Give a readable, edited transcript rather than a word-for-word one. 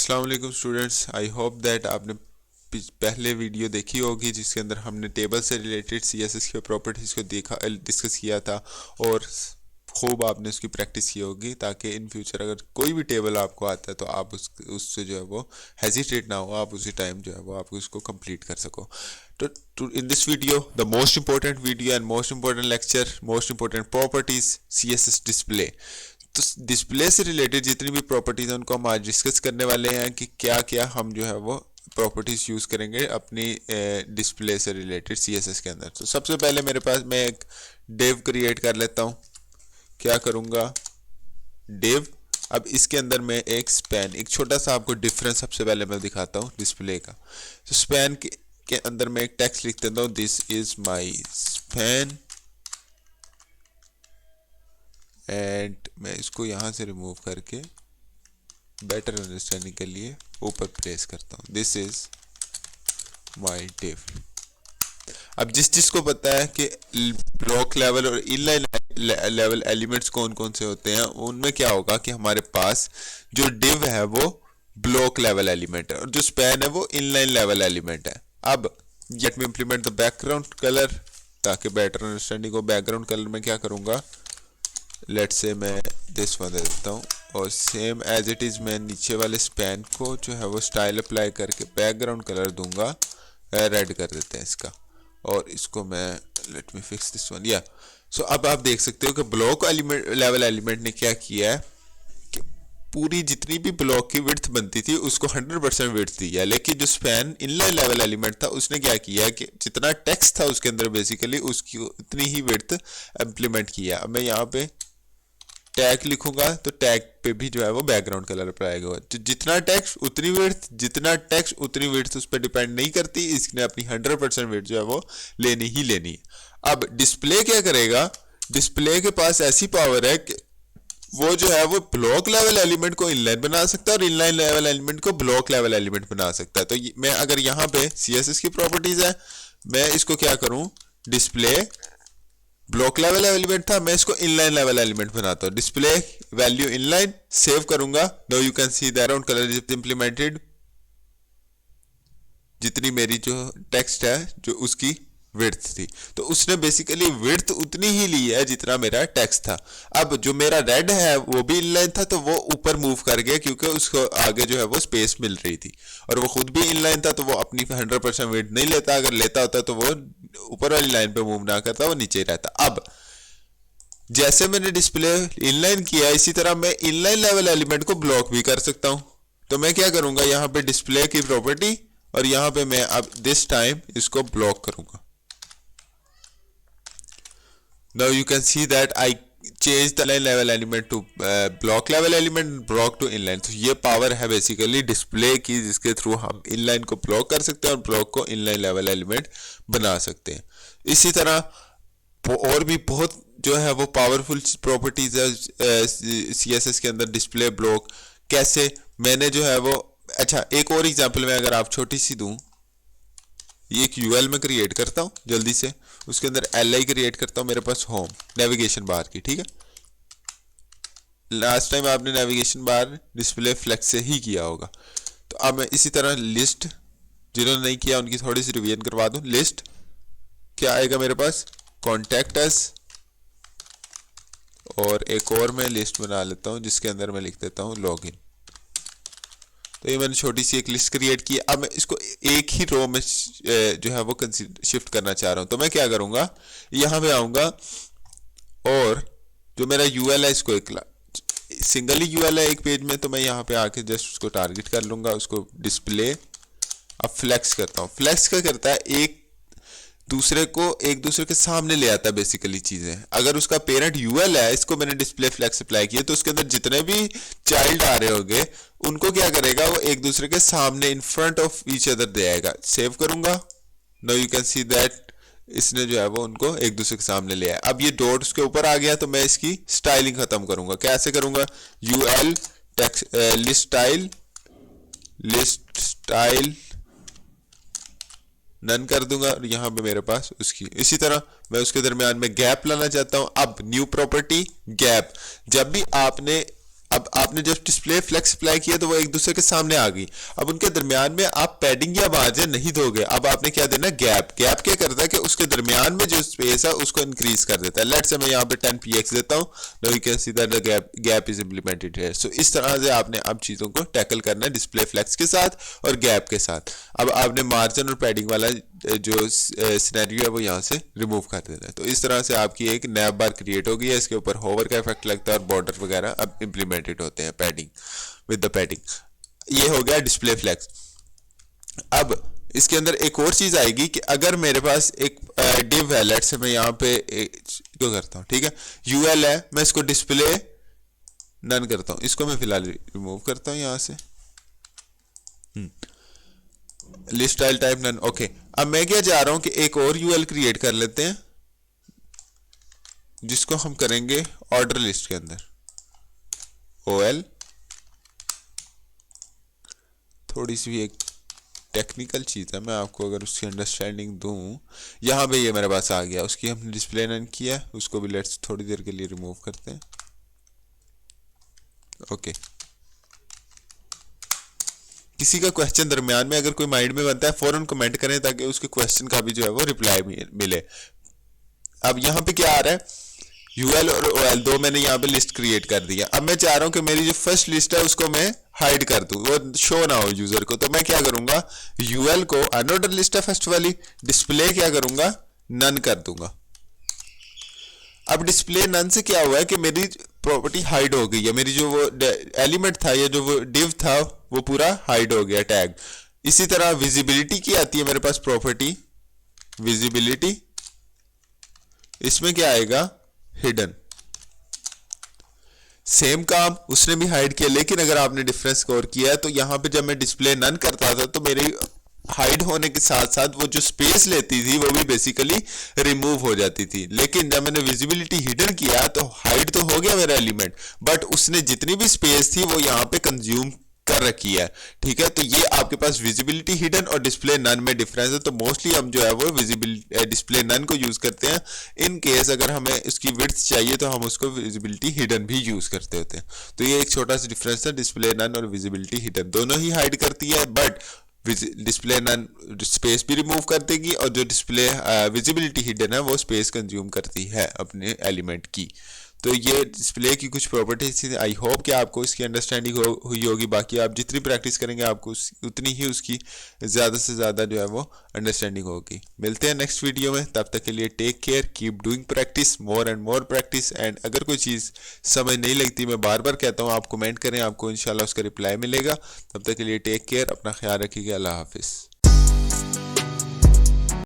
अस्सलाम वालेकुम students, I hope that आपने पहले वीडियो देखी होगी जिसके अंदर हमने टेबल से रिलेटेड सीएसएस के प्रॉपर्टीज़ को देखा डिस्कस किया था और खूब आपने उसकी प्रैक्टिस की होगी ताकि इन फ्यूचर अगर कोई भी टेबल आपको आता है तो आप उससे जो है वो हेजिटेट ना हो, आप उसी टाइम जो है वो आप उसको कंप्लीट कर सको। तो in this video the most important video and most important lecture, most important properties CSS display. तो डिस्प्ले से रिलेटेड जितनी भी प्रॉपर्टीज हैं उनको हम आज डिस्कस करने वाले हैं कि क्या क्या हम जो है वो प्रॉपर्टीज यूज करेंगे अपनी डिस्प्ले से रिलेटेड सीएसएस के अंदर। तो सबसे पहले मेरे पास मैं एक डिव क्रिएट कर लेता हूँ। क्या करूँगा, डिव। अब इसके अंदर मैं एक स्पैन, एक छोटा सा आपको डिफरेंस सबसे पहले मैं दिखाता हूँ डिस्प्ले का। तो स्पैन के अंदर मैं एक टेक्स्ट लिख देता हूँ, this is my span, and मैं इसको यहाँ से रिमूव करके बेटर अंडरस्टैंडिंग के लिए ऊपर प्लेस करता हूँ, दिस इज माई डिव। अब जिसको पता है कि ब्लॉक लेवल और इनलाइन लेवल एलिमेंट्स कौन कौन से होते हैं, उनमें क्या होगा कि हमारे पास जो डिव है वो ब्लॉक लेवल एलिमेंट है और जो स्पैन है वो इनलाइन लेवल एलिमेंट है। अब let me implement the background colour, ताकि बेटर अंडरस्टैंडिंग हो। बैकग्राउंड कलर में क्या करूँगा, लेट से मैं दिस वन दे देता हूँ और सेम एज इट इज़ मैं नीचे वाले स्पैन को जो है वो स्टाइल अप्लाई करके बैकग्राउंड कलर दूंगा, रेड कर देते हैं इसका, और इसको मैं let me fix this one या। सो अब आप देख सकते हो कि ब्लॉक लेवल एलिमेंट ने क्या किया है कि पूरी जितनी भी ब्लॉक की विड्थ बनती थी उसको 100% विड्थ दी है, लेकिन जो स्पैन इनलाइन लेवल एलिमेंट था उसने क्या किया है कि जितना टेक्स्ट था उसके अंदर बेसिकली उसकी उतनी ही विड्थ इम्प्लीमेंट किया। अब मैं यहाँ पे टैग लिखूंगा तो टैग पे भी जो है वो बैकग्राउंड कलर अप्लाई होगा। तो जितना टेक्स्ट उतनी विड्थ, जितना टेक्स्ट उतनी विड्थ उस पर डिपेंड नहीं करती, इसने अपनी 100% विड्थ जो है वो लेनी ही लेनी है। अब डिस्प्ले क्या करेगा, डिस्प्ले के पास ऐसी पावर है कि वो जो है वो ब्लॉक लेवल एलिमेंट को इनलाइन बना सकता है और इनलाइन लेवल एलिमेंट को ब्लॉक लेवल एलिमेंट बना सकता है। तो मैं अगर यहाँ पे सीएसएस की प्रॉपर्टीज है, मैं इसको क्या करूँ, डिस्प्ले ब्लॉक लेवल एलिमेंट था, मैं इसको इनलाइन लेवल एलिमेंट बनाता हूँ। डिस्प्ले वैल्यू इनलाइन, सेव करूंगा। Now you can see the background colour is implemented. जितनी मेरी जो टेक्स्ट है जो उसकी विड्थ थी, तो उसने बेसिकली विड्थ उतनी ही ली है जितना मेरा टेक्स्ट था। अब जो मेरा रेड है वो भी इनलाइन था तो वो ऊपर मूव कर गया क्योंकि उसको आगे जो है वो स्पेस मिल रही थी, और वो खुद भी इनलाइन था तो वो अपनी 100% विड्थ नहीं लेता। अगर लेता होता तो वो ऊपर वाली लाइन पे मूव ना करता, वो नीचे ही रहता। अब जैसे मैंने डिस्प्ले इनलाइन किया, इसी तरह मैं इनलाइन लेवल एलिमेंट को ब्लॉक भी कर सकता हूं। तो मैं क्या करूंगा, यहां पे डिस्प्ले की प्रॉपर्टी और यहां पे मैं अब दिस टाइम इसको ब्लॉक करूंगा। Now you can see that I change the inline level element to block level element, block to inline। तो ये पावर है बेसिकली डिस्प्ले की, जिसके थ्रू हम इनलाइन को ब्लॉक कर सकते हैं और ब्लॉक को इनलाइन लेवल एलिमेंट बना सकते हैं। इसी तरह और भी बहुत जो है वो पावरफुल प्रॉपर्टीज है सीएसएस के अंदर। डिस्प्ले ब्लॉक कैसे मैंने जो है वो, अच्छा एक और एग्जांपल में अगर आप छोटी सी दूं, ये एक यूएल में क्रिएट करता हूँ जल्दी से, उसके अंदर एल क्रिएट करता हूँ मेरे पास होम नेविगेशन बार की, ठीक है। लास्ट टाइम आपने नेविगेशन बार डिस्प्ले फ्लेक्स से ही किया होगा। तो अब मैं इसी तरह लिस्ट, जिन्होंने नहीं किया उनकी थोड़ी सी रिवीजन करवा दूं। लिस्ट क्या आएगा मेरे पास, कॉन्टैक्ट अस, और एक और मैं लिस्ट बना लेता हूँ जिसके अंदर मैं लिख देता हूँ लॉगिन। तो ये मैंने छोटी सी एक लिस्ट क्रिएट की। अब मैं इसको एक ही रो में जो है वो शिफ्ट करना चाह रहा हूँ। तो मैं क्या करूँगा, यहाँ पे आऊँगा और जो मेरा यूएल है इसको एक सिंगल ही यूएल है एक पेज में, तो मैं यहाँ पे आके जस्ट उसको टारगेट कर लूँगा, उसको डिस्प्ले। अब फ्लेक्स करता हूँ। फ्लेक्स क्या करता है, एक दूसरे के सामने ले आता है बेसिकली चीजें। अगर उसका पेरेंट यूएल है, इसको मैंने डिस्प्ले फ्लेक्स अप्लाई किया, तो उसके अंदर जितने भी चाइल्ड आ रहे होंगे उनको क्या करेगा, वो एक दूसरे के सामने in front of each other they आएगा। सेव करूंगा। Now you can see that इसने जो है वो उनको एक दूसरे के सामने ले आया। अब ये डॉट उसके ऊपर आ गया, तो मैं इसकी स्टाइलिंग खत्म करूंगा। कैसे करूंगा, UL text list style none कर दूंगा और यहां पे मेरे पास उसकी। इसी तरह मैं उसके दरमियान में गैप लाना चाहता हूं। अब न्यू प्रॉपर्टी गैप, जब भी आपने अब आपने जब डिस्प्ले फ्लेक्स अप्लाई किया तो वो एक दूसरे के सामने आ गई। अब उनके दरमियान में आप पैडिंग या मार्जिन नहीं दोगे, अब आपने क्या देना, गैप। गैप क्या करता है कि उसके दरमियान में जो स्पेस है उसको इंक्रीज कर देता है। लेट्स से मैं यहाँ पे 10px देता हूँ, now you can see that the gap is implemented here. So इस तरह से आपने अब चीजों को टैकल करना है डिस्प्ले फ्लेक्स के साथ और गैप के साथ। अब आपने मार्जिन और पैडिंग वाला जो सिनेरियो है वो यहाँ से रिमूव कर देना है। तो इस तरह से आपकी एक नैप बार क्रिएट हो गई है, इसके ऊपर होवर का इफेक्ट लगता है और बॉर्डर वगैरह अब इंप्लीमेंटेड होते हैं पैडिंग विद द पैडिंग। ये हो गया डिस्प्ले फ्लेक्स। अब इसके अंदर एक और चीज आएगी कि अगर मेरे पास एक डिव है, लेट्स से मैं यहाँ पे क्यों करता हूँ, ठीक है, यूएल है, मैं इसको डिस्प्ले नन करता हूँ, इसको मैं फिलहाल रिमूव करता हूँ यहाँ से, list style type none. Okay, अब मैं क्या जा रहा हूं कि एक और यूएल क्रिएट कर लेते हैं जिसको हम करेंगे ऑर्डर लिस्ट के अंदर ओएल। थोड़ी सी एक टेक्निकल चीज है, मैं आपको अगर उसकी अंडरस्टैंडिंग दूं, यहां पे ये मेरे पास आ गया, उसकी हमने डिस्प्ले नन किया, उसको भी लेट्स थोड़ी देर के लिए रिमूव करते हैं। ओके, किसी का क्वेश्चन दरमियान में अगर कोई माइंड में बनता है फौरन कमेंट करें ताकि उसके क्वेश्चन का भी जो है वो रिप्लाई मिले। अब यहाँ पे क्या आ रहा है, यूएल और ओएल दो मैंने यहाँ पे लिस्ट क्रिएट कर दिया। अब मैं चाह रहा हूँ कि मेरी जो फर्स्ट लिस्ट है उसको मैं हाइड कर दूं, वो शो ना हो यूजर को। तो मैं क्या करूंगा, यूएल को अनऑर्डर लिस्ट है फर्स्ट वाली, डिस्प्ले क्या करूंगा, नन कर दूंगा। अब डिस्प्ले नन से क्या हुआ है कि मेरी प्रॉपर्टी हाइड हो गई है, मेरी जो वो एलिमेंट था या जो वो डिव था वो पूरा हाइड हो गया टैग। इसी तरह विजिबिलिटी की आती है मेरे पास प्रॉपर्टी विजिबिलिटी, इसमें क्या आएगा, हिडन। सेम काम उसने भी हाइड किया, लेकिन अगर आपने डिफरेंस स्कोर किया है तो यहां पे जब मैं डिस्प्ले नन करता था तो मेरी हाइड होने के साथ साथ वो जो स्पेस लेती थी वो भी बेसिकली रिमूव हो जाती थी। लेकिन जब मैंने विजिबिलिटी हिडन किया तो हाइड तो हो गया मेरा एलिमेंट, बट उसने जितनी भी स्पेस थी वो यहाँ पे कंज्यूम कर रखी है, ठीक है। तो ये आपके पास विजिबिलिटी हिडन और डिस्प्ले नन में डिफरेंस है। तो मोस्टली हम जो है वो विजिबिलिटी डिस्प्ले नन को यूज करते हैं। इन केस अगर हमें उसकी विड्थ चाहिए तो हम उसको विजिबिलिटी हिडन भी यूज करते होते हैं। तो ये एक छोटा सा डिफरेंस है, डिस्प्ले नन और विजिबिलिटी हिडन दोनों ही हाइड करती है, बट डिस्प्ले नन स्पेस भी रिमूव कर देगी और जो डिस्प्ले विजिबिलिटी हिडन है वो स्पेस कंज्यूम करती है अपने एलिमेंट की। तो ये डिस्प्ले की कुछ प्रॉपर्टीज थी। आई होप कि आपको इसकी अंडरस्टैंडिंग हुई होगी। बाकी आप जितनी प्रैक्टिस करेंगे आपको उतनी ही उसकी ज़्यादा से ज़्यादा जो है वो अंडरस्टैंडिंग होगी। मिलते हैं नेक्स्ट वीडियो में, तब तक के लिए take care, keep doing practice, more and more practice. And अगर कोई चीज़ समझ नहीं लगती, मैं बार बार कहता हूँ, आप कमेंट करें, आपको इंशाल्लाह उसका रिप्लाई मिलेगा। तब तक के लिए टेक केयर, अपना ख्याल रखिएगा, अल्लाह हाफिज़।